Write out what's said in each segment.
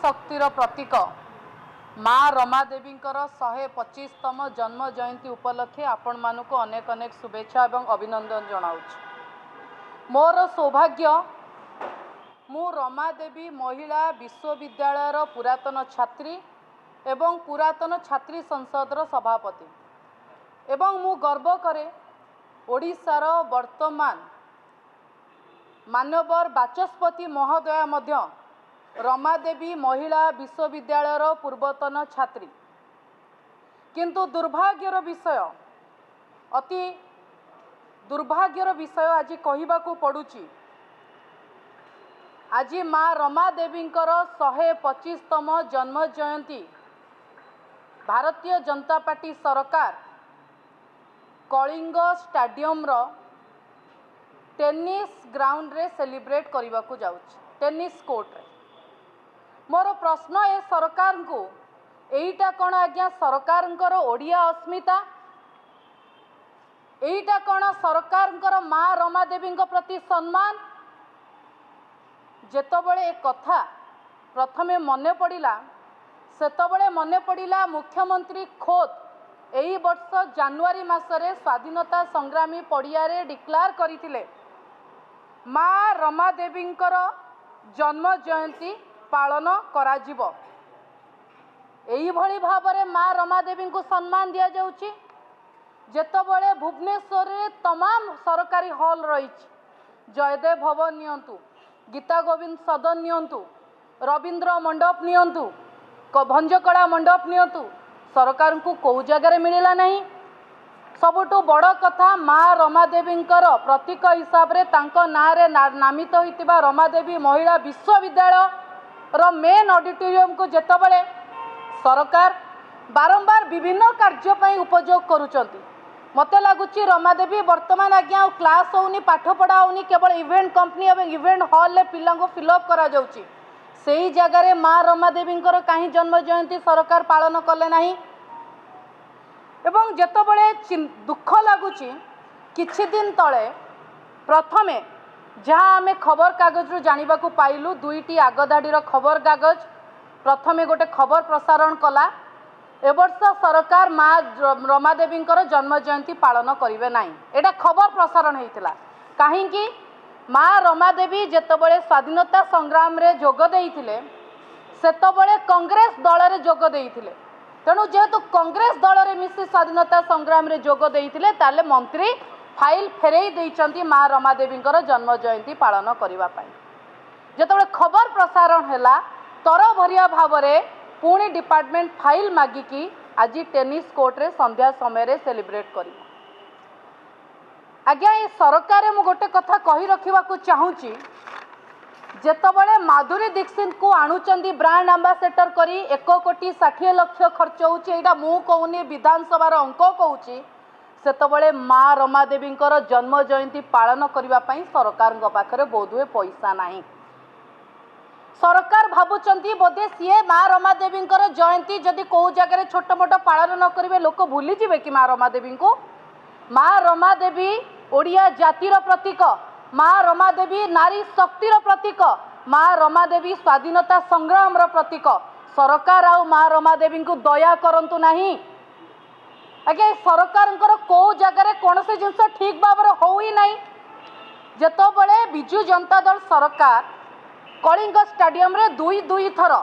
शक्तिर प्रतीक माँ रमादेवींकर 125तम जन्म जयंती उपलक्षे आपण मानक अनेक अनेक शुभेच्छा एवं अभिनंदन जनाऊँ। मोर सौभाग्य मु रमादेवी महिला विश्वविद्यालय पुरातन छात्री एवं पुरातन छात्री संसद सभापति एवं मु गर्व करे ओडिशार वर्तमान मानवर बाचस्पति महोदया मध्य रमादेवी महिला विश्वविद्यालय पूर्वतन छात्री। किंतु दुर्भाग्यर विषय अति दुर्भाग्यर विषय आज कहवाकू पड़ुची। आज माँ रमादेवींकर 125तम जन्म जयंती भारतीय जनता पार्टी सरकार कलिंग स्टेडियम रो टेनिस ग्राउंड रे सेलिब्रेट करने को जाउछ, टेनिस कोर्ट रे। मोर प्रश्न ए सरकार को एईटा कौन आज्ञा सरकार ओडिया अस्मिता, एईटा कौन सरकार माँ रमादेवी प्रति सम्मान। जेतबळे एक कथा प्रथमे मने पड़िला सेतबळे मने पड़िला मुख्यमंत्री खोद एई वर्ष जनवरी मासरे स्वाधीनता संग्रामी पड़िया रे डिक्लेयर करथिले माँ रमादेवींकर जन्म जयंती पालन कराजिबो। एई भली भाबरे माँ रमादेवी को सम्मान दिया जाउची। जेतबळे भुवनेश्वर रे तमाम सरकारी हॉल रही, जयदेव भवन नियंतु, गीता गोविंद सदन नियंतु, रविंद्र मंडप नियंतु, भंजकला मंडप नियंतु, सरकार को कौ जगह मिलला नहीं। सबुठु बड़ कथा माँ रमादेवींकर प्रतीक हिसाब रे तांको नाँ रे नामित होइतिबा रमादेवी महिला विश्वविद्यालय रो मेन ऑडिटोरियम को जेतबळे सरकार बारंबार विभिन्न कार्य पई उपयोग करूचंती। मते लागुची रमादेवी वर्तमान आज्ञा क्लास होनी, पाठ पढ़ा होनी, केवल इवेंट कंपनी एवं इवेंट हॉल ले पिला को फिलअप करा जाउची। सेही जगह रे माँ रमादेवींकर कहीं जन्म जयंती सरकार पालन कले नहीं। एवं जेतबळे दुख लगुची किछि दिन तले प्रथमे जहाँ आमे खबर कागज रु जानिबा को पाइलु, दुईटी आगधाड़ीर खबर कागज प्रथमे गोटे खबर प्रसारण कला ए वर्ष सरकार माँ रमादेवींकर जन्म जयंती पालन करिवे नाही। एटा खबर प्रसारण हेतिला काहेकि माँ रमादेवी जेतबळे स्वाधीनता संग्राम रे जोग देइथिले सेतबळे कांग्रेस दल रे जोग देइथिले। तेणु जेहेतु कांग्रेस दल रे मिसी स्वाधीनता संग्राम रे जोग देइथिले ताले मंत्री फाइल फेरई देइचंती माँ रमादेवींकर जन्म जयंती पालन करिवा पाई। जेतबळे खबर प्रसारण हैला तरभरिया भावरे पुणी डिपार्टमेंट फाइल मागिकी आज टेनिस कोर्ट रे संध्या समय रे सेलिब्रेट करी। आज्ञा ये सरकार मु गोटे कथा कही रखा चाहूँगी। जेतबळे माधुरी दीक्षित को आणुचंदी ब्रांड एम्बेसडर करी 1,60,00,000 खर्च होउची, एटा मु कहूनी विधानसभार अंक कहूची। सेतबळे माँ रमादेवींकर जन्म जयंती पालन करिवा पई सरकार पाखरे बोधुए पैसा नाही। सरकार भावुचंती बोधे सीए माँ रमादेवींकर जयंती जदि कौ जगह छोट मोट पालन न करेंगे लोक भूली जिवे कि माँ रमादेवी को। माँ रमादेवी ओडिया जातिर प्रतीक, माँ रमादेवी नारी शक्तिर प्रतीक, माँ रमादेवी स्वाधीनता संग्राम प्रतीक। सरकार आउ माँ रमादेवी को दया करंतु नहीं। आगे सरकार कौ जगह कौन से जिनस ठीक भाव हो ही नहीं। जेतबळे बिजु जनता दल सरकार कलिंग स्टेडियम रे दुई थर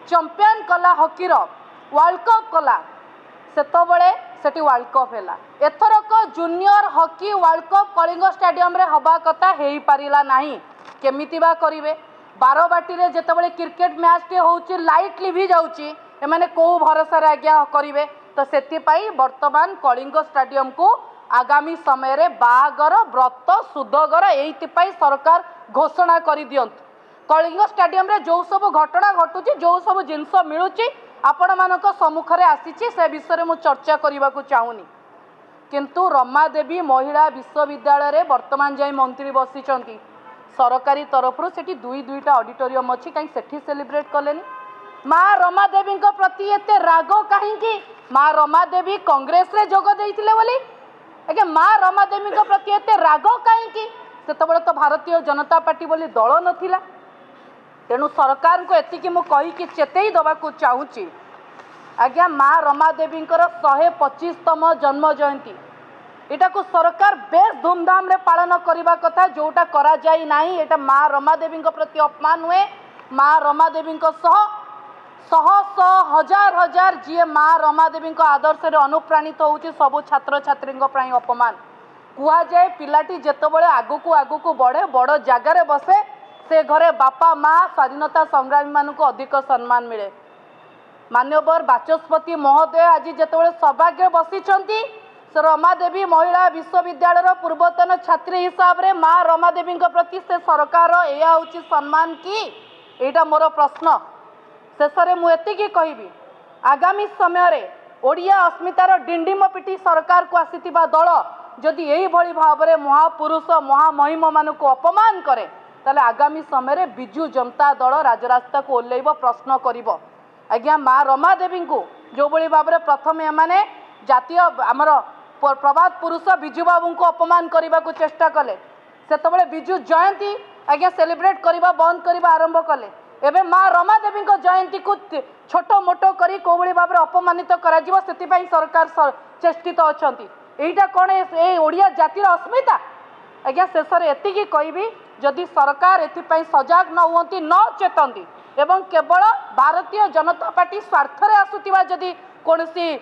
चैंपियन कला हॉकी वर्ल्ड कप कला, सेतबळे सेठी वर्ल्ड कप हैला। एथरक junior hockey world cup Kalinga stadium रे हबा कथा हेई पारिला नाही। केमिति बा करिवे? बारबाटी रे जेतबळे क्रिकेट मैच टे होउची लाइट लिभि जाउची, एमाने को भरोसा रे आज्ञा करिवे? तो सेति पाई वर्तमान कलिंग स्टेडियम को आगामी समय रे बागर व्रत सुदगर एइति पाई सरकार घोषणा करि दियंतु। कलिंग स्टेडियम रे जो सब घटना घटुची, जो सब जिनस मिलुची आपण मानक सम्मुखरे आसीची, से विषय मु चर्चा करने को चाहूनी। किंतु रमादेवी महिला विश्वविद्यालय रे वर्तमान जाई मंत्री बसिचंती सरकारी तरफ सेठी दुईटा ऑडिटोरियम अच्छी, कहीं सेठी सेलिब्रेट कलेनी। माँ रमादेवी प्रति एते राग कहीं? माँ रमादेवी कांग्रेस रे जोग देइथिले बोली आगे माँ रमादेवी प्रति एते राग कहीं? सेतबळे तो भारतीय जनता पार्टी बोली दल नथिला। तेणु सरकार को एतिकी मु कहीकि चेतई दबाकू चाहूँगी आज्ञा माँ रमादेवी 125तम जन्म जयंती एटा को सरकार बेस धूमधाम रे पालन करने कथा जोटा करा जाई नाही। एटा माँ रमादेवी प्रति अपमान हुए। माँ रमादेवी शह शह हजार हजार जी माँ रमादेवी आदर्श रे अनुप्राणित होउची सबु छात्र छात्री अपमान कुआ जाए। पिलाटी जेतबळे आगुकू आगुकू बढ़े बड़ जगार बसे से घरे बापा माँ स्वाधीनता संग्रामी मानक अधिक सम्मान मिले। मान्यवर बाचस्पति महोदय आज जेतबळे सौभाग्य बसिछंती रमादेवी महिला विश्वविद्यालय पूर्वतन छात्री हिसाब रे माँ रमादेवी प्रति से सरकार या हूँ सम्मान कि एटा मोर प्रश्न। शेष में मुझे कहबी आगामी समय रे ओडिया अस्मितार डिंडिम पिटी सरकार को आसीथिबा दल जदि यही भली भाव में महापुरुष महामहिम मानक अपमान करे ताले आगामी समय रे बिजु जनता दल राजरास्ता को ओल्लैब प्रश्न करिवो। आज्ञा माँ रमादेवी को जो भली भाव में प्रथम एमाने जातीय आमर प्रभात पुरुष बिजु बाबू को अपमान करने को चेष्टा कले से बिजु जयंती आज्ञा सेलिब्रेट करवा बंद करवा आरंभ कले। एबे माँ रमादेवी जयंती को छोट मोट करी कोभली भाव में अपमानित करा जीवो सेतिपई सरकार चेष्टित अछंती। एटा कोन ए ओडिया जातिर अस्मिता आज्ञा शेष में एतिकी कहबी जदि सरकार एथिपई सजग न हुअंती न चेतंती एवं केवल भारतीय जनता पार्टी स्वार्थ रे आसुतिबा जदि कौनसी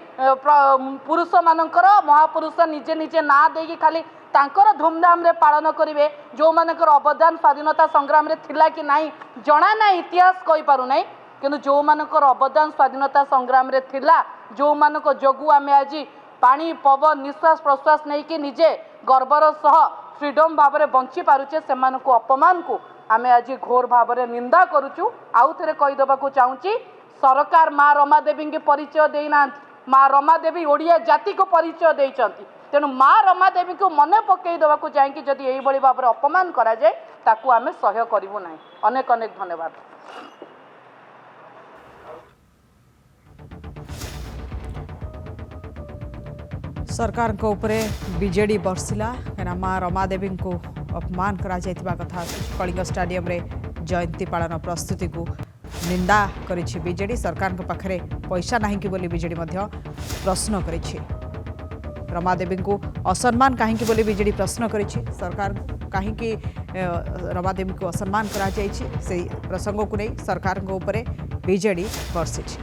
पुरुष मानकर महापुरुष निजे निजे ना देकी खाली तांकर धूमधाम रे पालन करेंगे जो मानकर अवदान स्वाधीनता संग्राम रे थिला कि नहीं जना ना इतिहास कहि पारु नहीं किंतु जो मानकर अवदान स्वाधीनता संग्राम रे थिला जो मानक जोगु आमे आज पानी पवन निश्वास प्रश्वास नहीं कि निजे गर्वर सह फ्रीडम भाव में बंची पारुचे से अपमान को आमे आज घोर भाव में निंदा करुचु। आउ थे कहीदेवा चाहूँगी सरकार माँ रमादेवी के परिचय देना माँ रमादेवी ओडिया जाति को परिचय देइचंती तेणु माँ रमादेवी को मन पकई देवा चाहिए जदि यही भली भाव में अपमान करा जाए ताकू आमे सह्य करिवु नाही। अनेक अनेक धन्यवाद। सरकार को उपरे बीजेडी बर्षिला कहीं माँ रमादेवी को अपमान करा जायतिबा कथा कलिंग स्टाडियम रे जयंती पालन प्रस्तुति को निंदा करिछि बीजेडी। सरकार के पाखरे पैसा नहीं कि बोली बीजेडी मध्य प्रश्न करिछि। रमादेवी को असम्मान कहीं बोली बीजेडी प्रश्न करिछि। सरकार कहीं रमादेवी को असम्मान करा जायछि से प्रसंग को नहीं सरकार को ऊपर बीजेडी बर्षिछि।